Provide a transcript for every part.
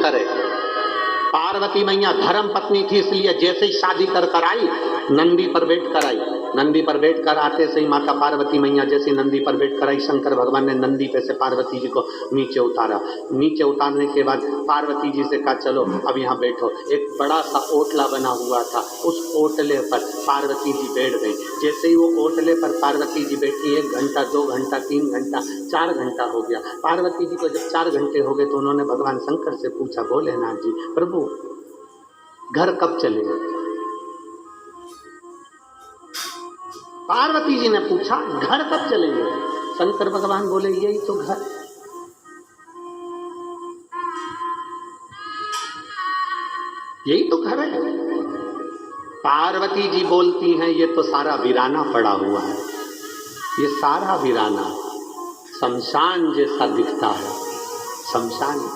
करे। पार्वती मैया धर्म पत्नी थी, इसलिए जैसे ही शादी कर आई नंदी पर बैठ कर आई। नंदी पर बैठ कर आते से ही माता पार्वती मैया जैसे नंदी पर बैठ कर आई, शंकर भगवान ने नंदी पे से पार्वती जी को नीचे उतारा। नीचे उतारने के बाद पार्वती जी से कहा चलो अब यहाँ बैठो। एक बड़ा सा ओटला बना हुआ था, उस ओटले पर पार्वती जी बैठ गई। जैसे ही वो ओटले पर पार्वती जी बैठी, 1 घंटा 2 घंटा 3 घंटा 4 घंटा हो गया। पार्वती जी को जब 4 घंटे हो गए तो उन्होंने भगवान शंकर से पूछा, भोलेनाथ जी प्रभु घर कब चलेगा? पार्वती जी ने पूछा घर कब चलेंगे? शंकर भगवान बोले यही तो घर, यही तो घर है। पार्वती जी बोलती हैं ये तो सारा वीराना पड़ा हुआ है, ये सारा वीराना शमशान जैसा दिखता है, शमशान,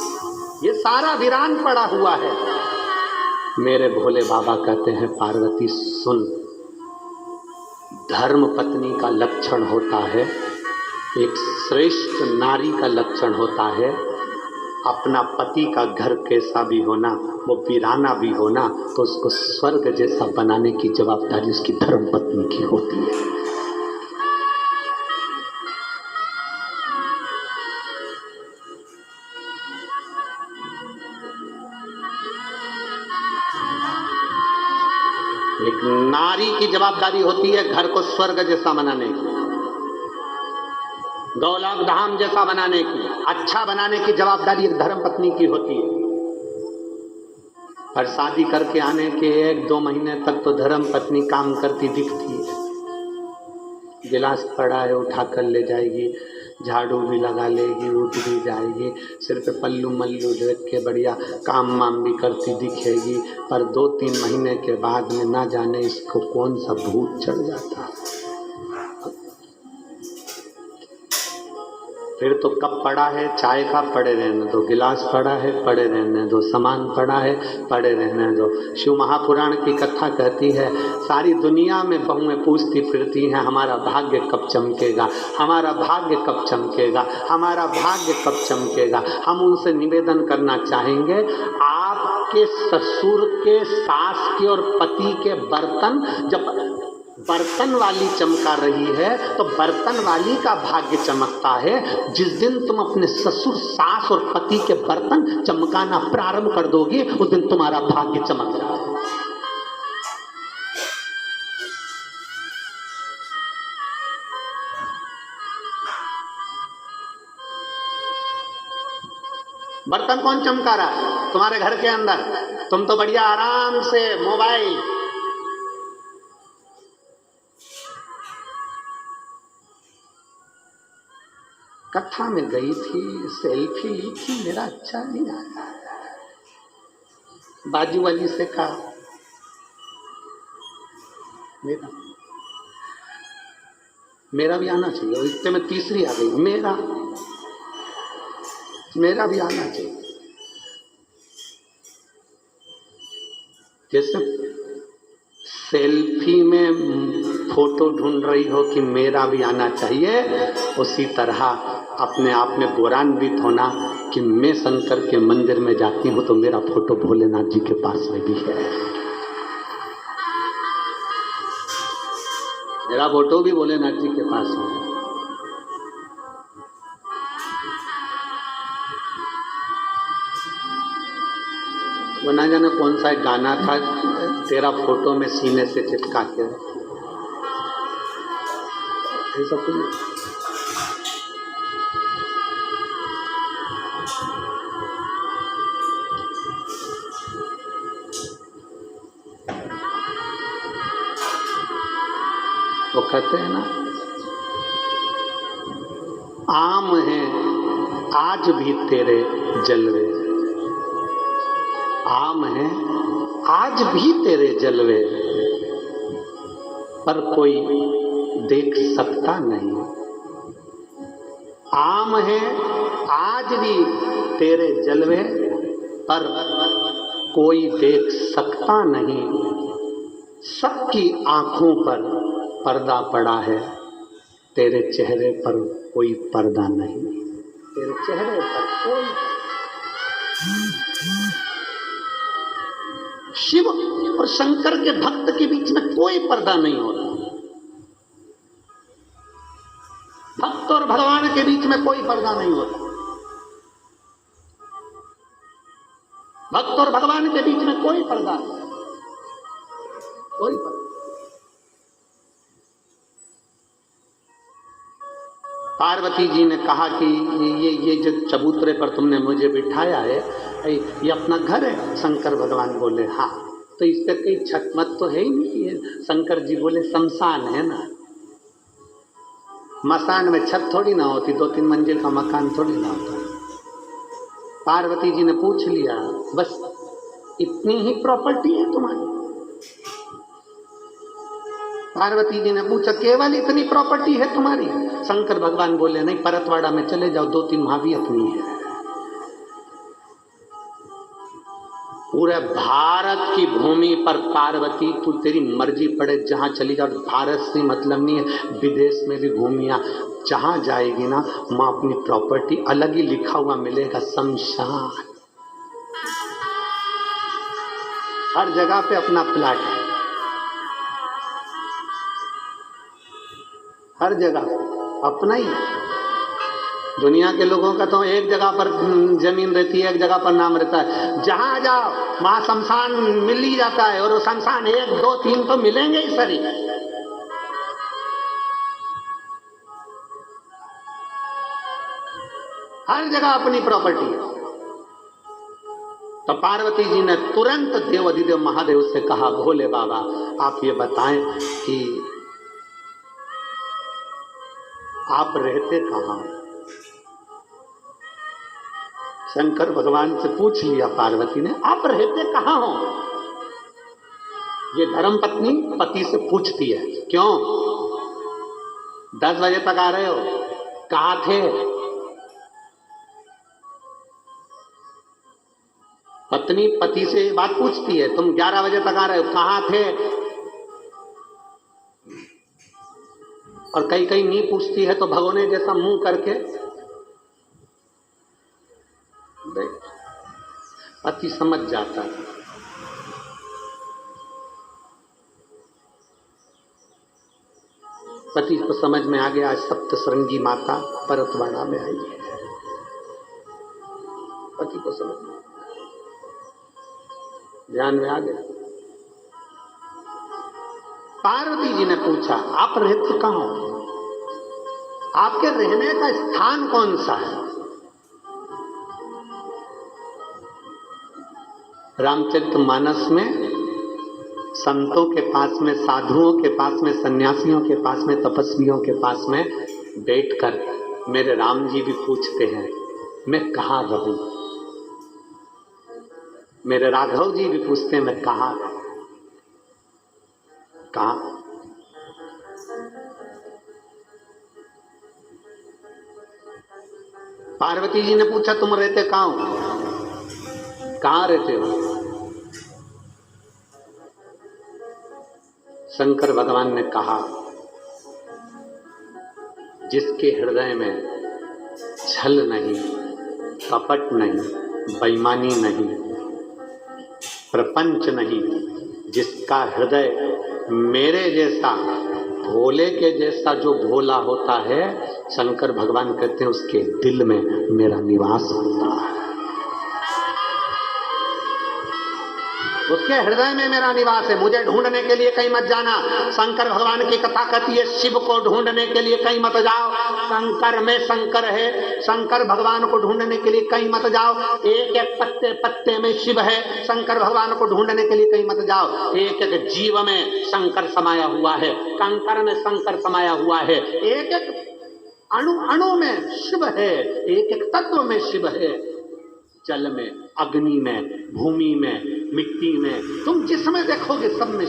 ये सारा वीरान पड़ा हुआ है। मेरे भोले बाबा कहते हैं पार्वती सुन, धर्म पत्नी का लक्षण होता है, एक श्रेष्ठ नारी का लक्षण होता है, अपना पति का घर कैसा भी होना, वो वीराना भी होना, तो उसको स्वर्ग जैसा बनाने की जवाबदारी उसकी धर्म पत्नी की होती है। एक नारी की जवाबदारी होती है घर को स्वर्ग जैसा बनाने की, गौलोक धाम जैसा बनाने की, अच्छा बनाने की जवाबदारी एक धर्म पत्नी की होती है। पर शादी करके आने के 1-2 महीने तक तो धर्म पत्नी काम करती दिखती है। गिलास पड़ा है उठा कर ले जाएगी, झाड़ू भी लगा लेगी, उठ भी जाएगी, सिर पे पल्लू मल्लू रख के बढ़िया काम वाम भी करती दिखेगी। पर 2-3 महीने के बाद में ना जाने इसको कौन सा भूत चढ़ जाता है। फिर तो कप पड़ा है चाय का पड़े रहने दो, गिलास पड़ा है पड़े रहने दो, सामान पड़ा है पड़े रहने दो। शिव महापुराण की कथा कहती है सारी दुनिया में बहुएं पूछती फिरती हैं हमारा भाग्य कब चमकेगा, हमारा भाग्य कब चमकेगा, हमारा भाग्य कब चमकेगा। हम उनसे निवेदन करना चाहेंगे आपके ससुर के, सास के और पति के बर्तन, जब बर्तन वाली चमका रही है तो बर्तन वाली का भाग्य चमकता है। जिस दिन तुम अपने ससुर, सास और पति के बर्तन चमकाना प्रारंभ कर दोगे उस दिन तुम्हारा भाग्य चमक जाएगा। बर्तन कौन चमका रहा है तुम्हारे घर के अंदर? तुम तो बढ़िया आराम से मोबाइल, कथा में गई थी, सेल्फी ली थी, मेरा अच्छा नहीं आया। बाजू वाली से कहा मेरा भी आना चाहिए, इतने में तीसरी आ गई, मेरा भी आना चाहिए। जैसे सेल्फी में फोटो ढूंढ रही हो कि मेरा भी आना चाहिए, उसी तरह अपने आप में गौरवान्वित होना कि मैं शंकर के मंदिर में जाती हूँ तो मेरा फोटो भोलेनाथ जी के पास में भी है, मेरा फोटो भी भोलेनाथ जी के पास में है। वो ना जाने कौन सा एक गाना था, तेरा फोटो में सीने से चिपका के, ऐसा कुछ। वो कहते हैं ना, आम है आज भी तेरे जलवे, आम है आज भी तेरे जलवे, पर कोई देख सकता नहीं। आम है आज भी तेरे जलवे, पर कोई देख सकता नहीं। सबकी आंखों पर पर्दा पड़ा है, तेरे चेहरे पर कोई पर्दा नहीं, तेरे चेहरे पर कोई शिव और शंकर के भक्त के बीच में कोई पर्दा नहीं होता। भक्त और भगवान के बीच में कोई पर्दा नहीं होता। भक्त और भगवान के बीच में कोई पर्दा नहीं, कोई पर्दा। पार्वती जी ने कहा कि ये जो चबूतरे पर तुमने मुझे बिठाया है ये अपना घर है? शंकर भगवान बोले हाँ। तो इस पर कहीं छत मत तो है ही नहीं है। शंकर जी बोले शमशान है ना, मसान में छत थोड़ी ना होती, 2-3 मंजिल का मकान थोड़ी ना होता। पार्वती जी ने पूछ लिया, बस इतनी ही प्रॉपर्टी है तुम्हारी? पार्वती जी ने पूछा, केवल इतनी प्रॉपर्टी है तुम्हारी? शंकर भगवान बोले नहीं, परतवाड़ा में चले जाओ, 2-3 वहां भी अपनी है। पूरे भारत की भूमि पर पार्वती तू तेरी मर्जी पड़े जहां चली जाओ, भारत से मतलब नहीं है, विदेश में भी घूमिया, जहां जाएगी ना मां अपनी प्रॉपर्टी अलग ही लिखा हुआ मिलेगा, शमशान। हर जगह पे अपना प्लाट है, हर जगह अपना ही। दुनिया के लोगों का तो एक जगह पर जमीन रहती है, एक जगह पर नाम रहता है, जहां जाओ वहां शमशान मिल ही जाता है, और वो शमशान 1, 2, 3 तो मिलेंगे ही सरी। हर जगह अपनी प्रॉपर्टी है। तो पार्वती जी ने तुरंत देव अधिदेव महादेव से कहा, भोले बाबा आप ये बताएं कि आप रहते कहाँ? शंकर भगवान से पूछ लिया पार्वती ने, आप रहते कहाँ हो? ये धर्म पत्नी पति से पूछती है, क्यों 10 बजे तक आ रहे हो, कहाँ थे? पत्नी पति से बात पूछती है, तुम 11 बजे तक आ रहे हो, कहाँ थे? और कई कई नहीं पूछती है तो भगोने जैसा मुंह करके पति समझ जाता है। पति को समझ में आ गया, सप्तश्रृंगी माता परतवाड़ा में आई है। पति को समझ में, ध्यान में आ गया। पार्वती जी ने पूछा, आप रहते कहाँ हो? आपके रहने का स्थान कौन सा है? रामचरितमानस में संतों के पास में, साधुओं के पास में, सन्यासियों के पास में, तपस्वियों के पास में बैठकर मेरे राम जी भी पूछते हैं मैं कहाँ रहूं। मेरे राघव जी भी पूछते हैं मैं कहाँ रहूं। कहाँ? पार्वती जी ने पूछा, तुम रहते कहाँ हो? कहाँ रहते हो? शंकर भगवान ने कहा, जिसके हृदय में छल नहीं, कपट नहीं, बेईमानी नहीं, प्रपंच नहीं, जिसका हृदय मेरे जैसा, भोले के जैसा जो भोला होता है, शंकर भगवान कहते हैं उसके दिल में मेरा निवास होता है, उसके हृदय में मेरा निवास है। मुझे ढूंढने के लिए कहीं मत जाना। शंकर भगवान की कथा कहती है, शिव को ढूंढने के लिए कहीं मत जाओ, शंकर में शंकर है। शंकर भगवान को ढूंढने के लिए कहीं मत जाओ, एक एक पत्ते पत्ते में शिव है। शंकर भगवान को ढूंढने के लिए कहीं मत जाओ, एक एक जीव में शंकर समाया हुआ है, कंकर में शंकर समाया हुआ है, एक एक अणु अणु में शिव है, एक एक तत्व में शिव है। जल में, अग्नि में, भूमि में, मिट्टी में, तुम जिसमें देखोगे सब में